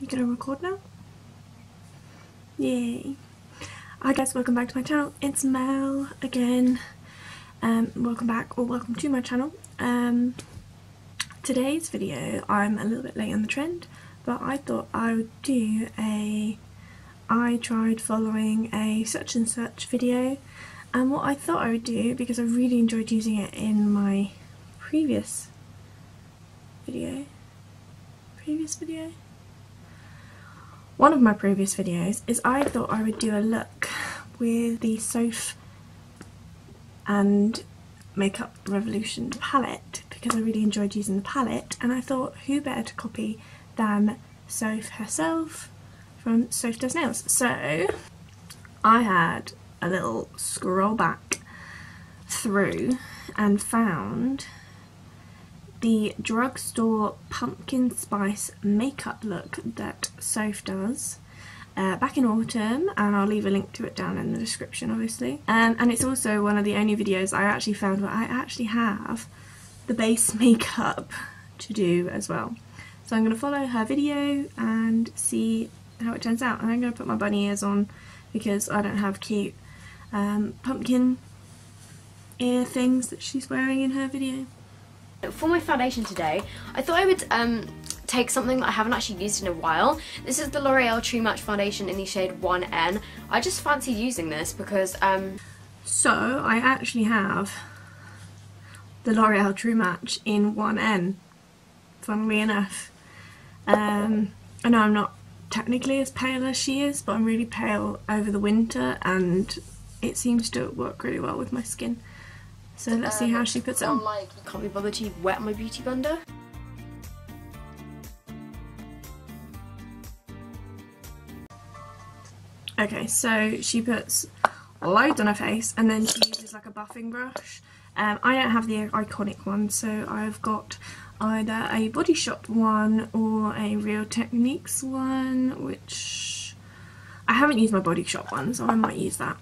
You gonna record now? Yay. Hi guys, welcome back to my channel. It's Mel again. Welcome back, or welcome to my channel. Today's video, I'm a little bit late on the trend, but I thought I would do I tried following a such and such video, and what I thought I would do, because I really enjoyed using it in my previous video, one of my previous videos, is I thought I would do a look with the Soph and Makeup Revolution palette, because I really enjoyed using the palette, and I thought who better to copy than Soph herself from Sophdoesnails. So I had a little scroll back through and found the drugstore pumpkin spice makeup look that Soph does back in autumn, and I'll leave a link to it down in the description obviously. And it's also one of the only videos I actually found where I actually have the base makeup to do as well. So I'm going to follow her video and see how it turns out, and I'm going to put my bunny ears on because I don't have cute pumpkin ear things that she's wearing in her video. For my foundation today, I thought I would take something that I haven't actually used in a while. This is the L'Oreal True Match foundation in the shade 1N. I just fancied using this because So I actually have the L'Oreal True Match in 1N, funnily enough. I know I'm not technically as pale as she is, but I'm really pale over the winter and it seems to work really well with my skin. So let's see how she puts it on. Like, can't be bothered to wet my beauty blender. Okay, so she puts loads on her face and then she uses like a buffing brush. I don't have the iconic one, so I've got either a Body Shop one or a Real Techniques one, which I haven't used my Body Shop one, so I might use that.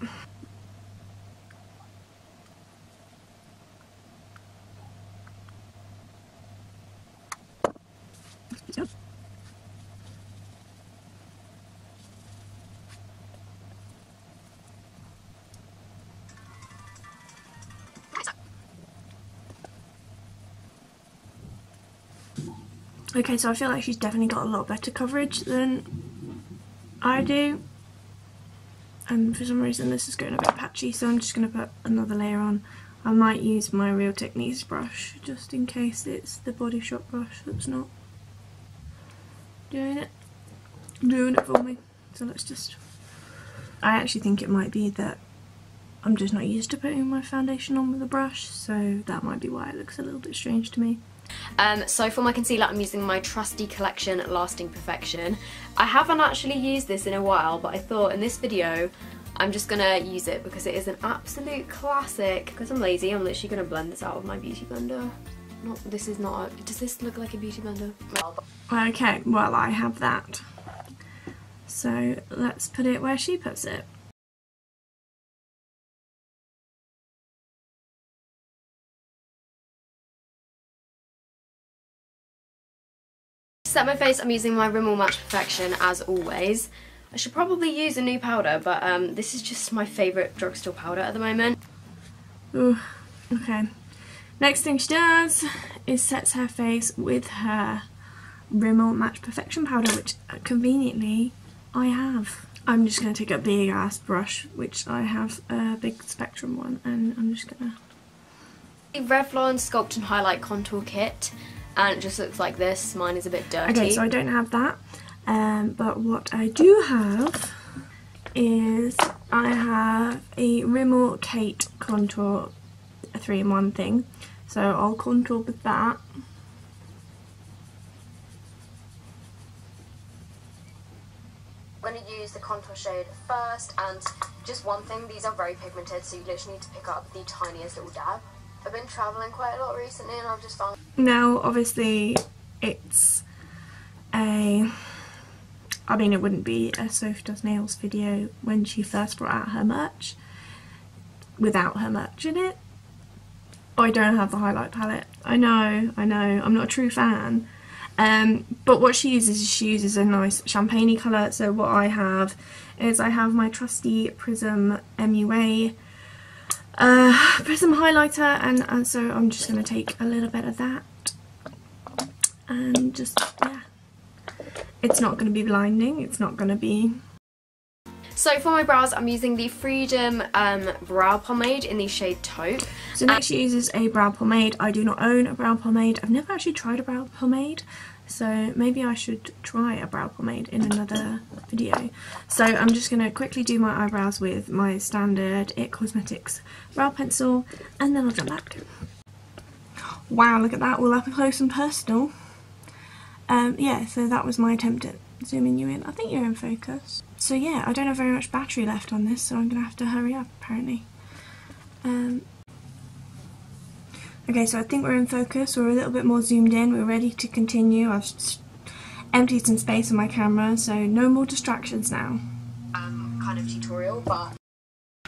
Okay, so I feel like she's definitely got a lot better coverage than I do, and for some reason this is going a bit patchy, so I'm just going to put another layer on. I might use my Real Techniques brush just in case it's the Body Shop brush that's not doing it for me. So let's just, I actually think it might be that I'm just not used to putting my foundation on with a brush, so that might be why it looks a little bit strange to me. So for my concealer, I'm using my trusty Collection Lasting Perfection. I haven't actually used this in a while, but I thought in this video I'm just gonna use it because it is an absolute classic. Because I'm lazy, I'm literally gonna blend this out with my beauty blender. This is not does this look like a beauty blender? Okay, well I have that. So let's put it where she puts it. To set my face, I'm using my Rimmel Match Perfection as always. I should probably use a new powder, but this is just my favourite drugstore powder at the moment. Ooh, okay. Next thing she does is sets her face with her Rimmel Match Perfection powder, which conveniently I have. I'm just going to take a big ass brush, which I have a big spectrum one, and I'm just going to... The Revlon Sculpt and Highlight Contour Kit, and it just looks like this. Mine is a bit dirty. Okay, so I don't have that, but what I do have is I have a Rimmel Kate Contour 3-in-1 thing, so I'll contour with that. I'm going to use the contour shade first, and just one thing, these are very pigmented, so you literally need to pick up the tiniest little dab. I've been travelling quite a lot recently and I've just found... Now obviously it's a... I mean, it wouldn't be a Sophdoesnails video when she first brought out her merch without her merch in it. I don't have the highlight palette. I know, I'm not a true fan. But what she uses a nice champagne-y colour. So what I have is I have my trusty Prism MUA Prism highlighter, and so I'm just going to take a little bit of that and just, yeah, it's not going to be blinding, it's not going to be... So for my brows, I'm using the Freedom brow pomade in the shade Taupe. So next she uses a brow pomade. I do not own a brow pomade. I've never actually tried a brow pomade, so maybe I should try a brow pomade in another video. So I'm just going to quickly do my eyebrows with my standard IT Cosmetics brow pencil, and then I'll jump back. Wow, look at that, all up close and personal. Yeah, so that was my attempt at zooming you in. I think you're in focus. So yeah, I don't have very much battery left on this, so I'm going to have to hurry up apparently. Okay, so I think we're in focus, we're a little bit more zoomed in, we're ready to continue. I've emptied some space on my camera, so no more distractions now. Kind of tutorial, but...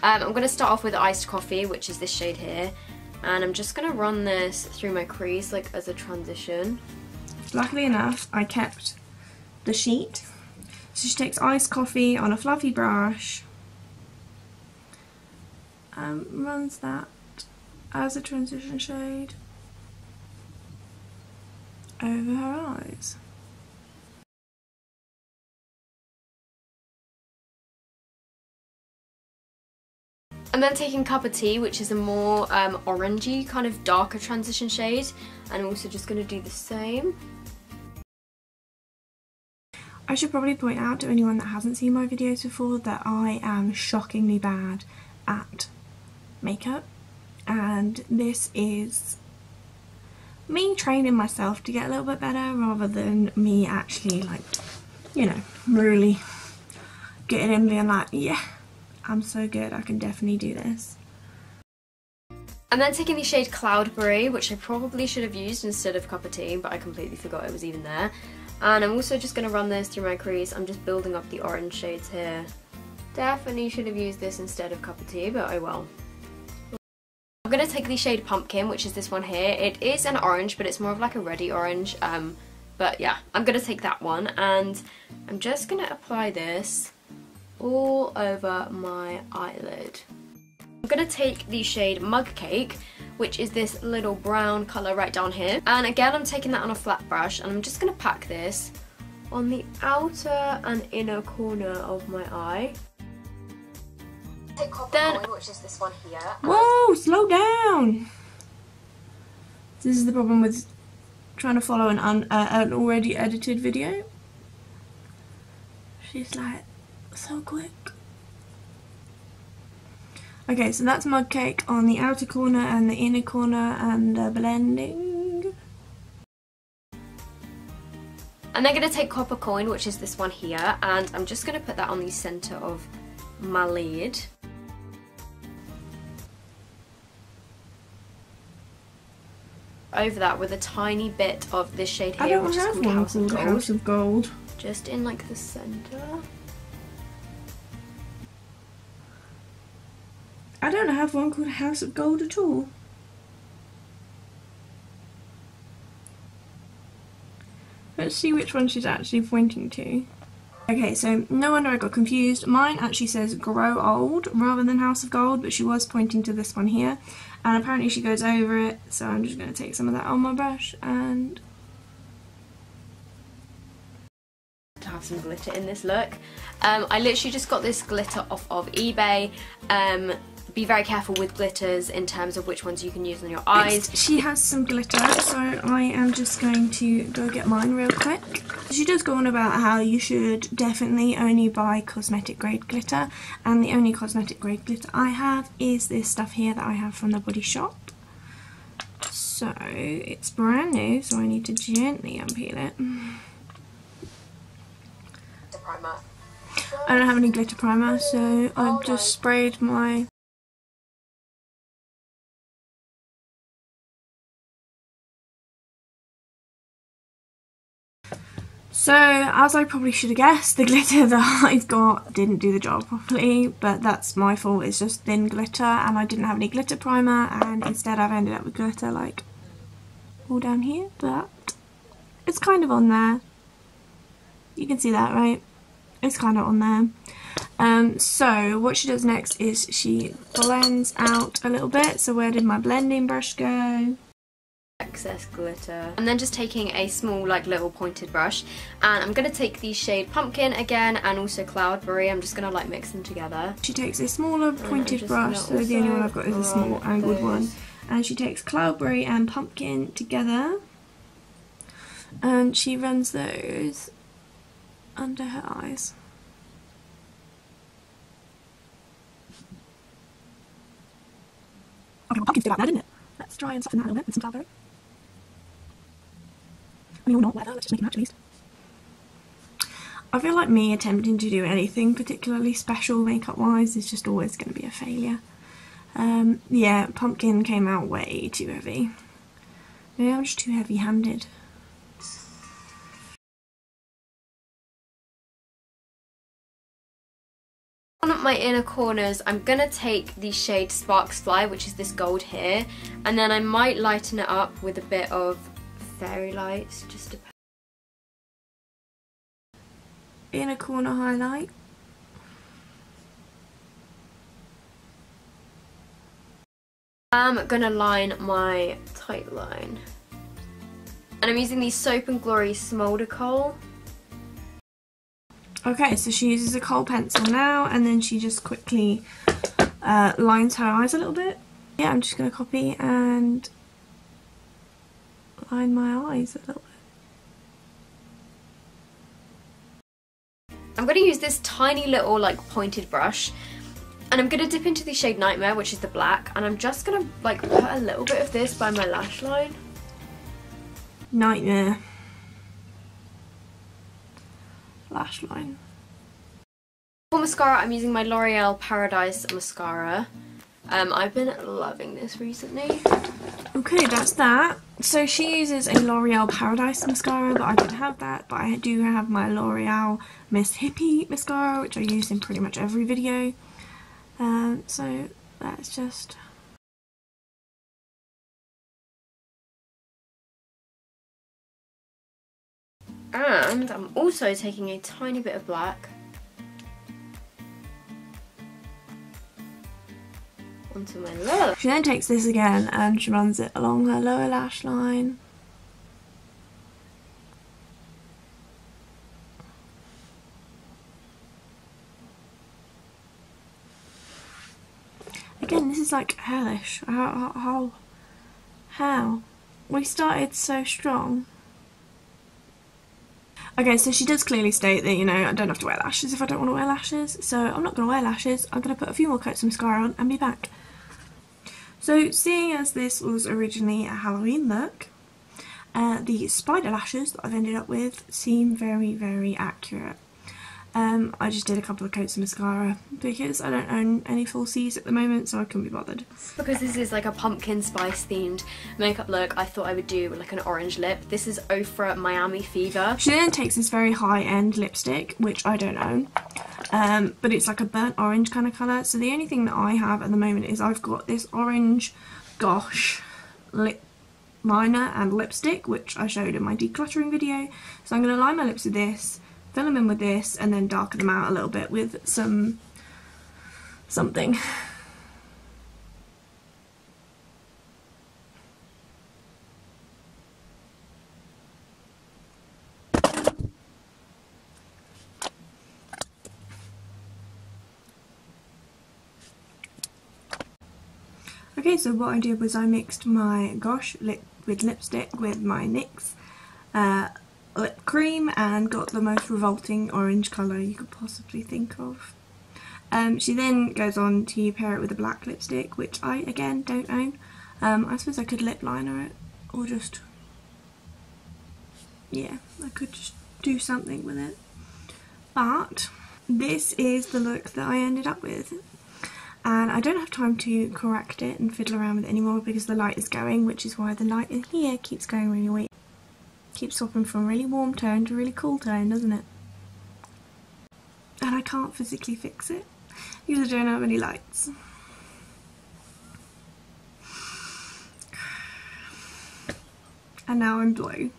I'm going to start off with iced coffee, which is this shade here, and I'm just going to run this through my crease, like as a transition. Luckily enough, I kept the sheet. So she takes iced coffee on a fluffy brush, runs that as a transition shade over her eyes. And then taking Cup of Tea, which is a more orangey, kind of darker transition shade, and I'm also just going to do the same. I should probably point out to anyone that hasn't seen my videos before that I am shockingly bad at makeup, and this is me training myself to get a little bit better rather than me actually, like, you know, really getting in being like, yeah, I'm so good, I can definitely do this. And then taking the shade Cloudberry, which I probably should have used instead of Cup of Tea, but I completely forgot it was even there. And I'm also just going to run this through my crease. I'm just building up the orange shades here. Definitely should have used this instead of Cup of Tea, but oh well. I'm going to take the shade Pumpkin, which is this one here. It is an orange, but it's more of like a reddy orange. But yeah, I'm going to take that one, and I'm just going to apply this all over my eyelid. I'm going to take the shade Mug Cake, which is this little brown colour right down here. And again, I'm taking that on a flat brush, and I'm just going to pack this on the outer and inner corner of my eye. Then, which is this one here. Whoa, slow down! This is the problem with trying to follow an already edited video. She's like, so quick. Okay, so that's Mug Cake on the outer corner and the inner corner, and blending. And then I'm going to take Copper Coin, which is this one here, and I'm just going to put that on the centre of my lid. Over that with a tiny bit of this shade here, which is called House of Gold. Just in like the centre. I don't have one called House of Gold at all. Let's see which one she's actually pointing to. Okay, so no wonder I got confused. Mine actually says Grow Old rather than House of Gold, but she was pointing to this one here. And apparently she goes over it, so I'm just going to take some of that on my brush and... to have some glitter in this look. I literally just got this glitter off of eBay. Be very careful with glitters in terms of which ones you can use on your eyes. She has some glitter, so I am just going to go get mine real quick. She does go on about how you should definitely only buy cosmetic grade glitter, and the only cosmetic grade glitter I have is this stuff here that I have from the Body Shop. So it's brand new, so I need to gently unpeel it. I don't have any glitter primer, so I've just sprayed my... So, as I probably should have guessed, the glitter that I've got didn't do the job properly, but that's my fault. It's just thin glitter, and I didn't have any glitter primer, and instead I've ended up with glitter like all down here, but it's kind of on there. You can see that, right? It's kind of on there. So what she does next is she blends out a little bit. So where did my blending brush go? Excess glitter. And then just taking a small like little pointed brush, and I'm going to take the shade Pumpkin again and also Cloudberry. I'm just going to like mix them together. She takes a smaller pointed brush, so the only one I've got is a small angled one. And she takes Cloudberry and Pumpkin together and she runs those under her eyes. Okay, well, Pumpkin's good like that, isn't it? Let's try and soften that a little bit with some Cloudberry. I mean, we're not weather, let's just make it match at least. I feel like me attempting to do anything particularly special makeup wise is just always going to be a failure. Yeah, Pumpkin came out way too heavy. Maybe I'm just too heavy handed. On my inner corners, I'm going to take the shade Sparks Fly, which is this gold here, and then I might lighten it up with a bit of Fairy Lights, just to Inner corner highlight. I'm gonna line my tight line. And I'm using the Soap and Glory Smolder Kohl. Okay, so she uses a kohl pencil now, and then she just quickly lines her eyes a little bit. Yeah, I'm just going to copy and line my eyes a little bit. I'm going to use this tiny little like pointed brush, and I'm going to dip into the shade Nightmare, which is the black, and I'm just going to like put a little bit of this by my lash line. Nightmare. Lash line. For mascara, I'm using my L'Oreal Paradise mascara. I've been loving this recently. Okay, that's that. So she uses a L'Oreal Paradise mascara, but I don't have that. But I do have my L'Oreal Miss Hippie mascara, which I use in pretty much every video. So that's just... And I'm also taking a tiny bit of black onto my lower. She then takes this again and she runs it along her lower lash line. Again, this is like hellish. How? We started so strong. Okay, so she does clearly state that, you know, I don't have to wear lashes if I don't want to wear lashes, so I'm not going to wear lashes. I'm going to put a few more coats of mascara on and be back. So, seeing as this was originally a Halloween look, the spider lashes that I've ended up with seem very, very accurate. I just did a couple of coats of mascara because I don't own any full C's at the moment, so I couldn't be bothered. Because this is like a pumpkin spice themed makeup look, I thought I would do like an orange lip. This is Ofra Miami Fever. She then takes this very high-end lipstick, which I don't own, but it's like a burnt orange kind of colour. So the only thing that I have at the moment is I've got this orange Gosh lip liner and lipstick, which I showed in my decluttering video. So I'm going to line my lips with this, fill them in with this, and then darken them out a little bit with something. Okay, so what I did was I mixed my Gosh liquid lipstick with my NYX lip cream and got the most revolting orange colour you could possibly think of. She then goes on to pair it with a black lipstick, which I again don't own. I suppose I could lip liner it, or just, yeah, I could just do something with it. But this is the look that I ended up with. And I don't have time to correct it and fiddle around with it anymore because the light is going, which is why the light in here keeps going really weird. Keeps swapping from really warm tone to really cool tone, doesn't it? And I can't physically fix it because I don't have any lights. And now I'm blue.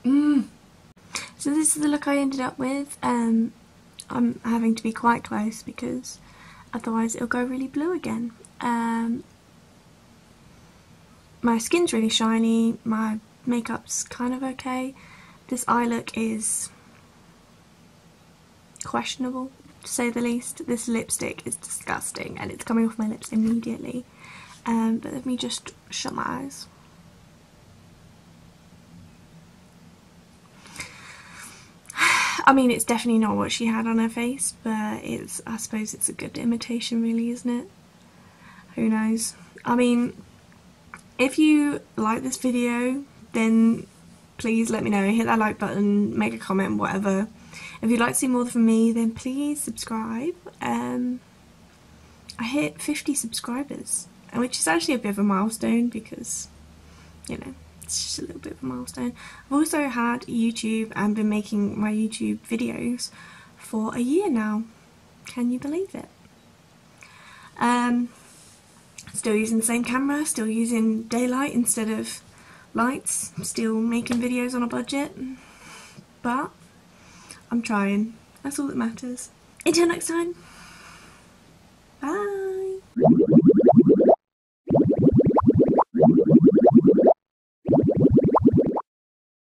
So this is the look I ended up with. I'm having to be quite close because otherwise it'll go really blue again. My skin's really shiny, my makeup's kind of okay. This eye look is questionable, to say the least. This lipstick is disgusting and it's coming off my lips immediately. But let me just shut my eyes. I mean, it's definitely not what she had on her face, but I suppose it's a good imitation really, isn't it? Who knows? I mean, if you like this video, then please let me know. Hit that like button, make a comment, whatever. If you'd like to see more from me, then please subscribe. I hit 50 subscribers, which is actually a bit of a milestone because, you know, it's just a little bit of a milestone. I've also had YouTube and been making my YouTube videos for a year now. Can you believe it? Still using the same camera, still using daylight instead of lights, still making videos on a budget, but I'm trying. That's all that matters. Until next time, bye!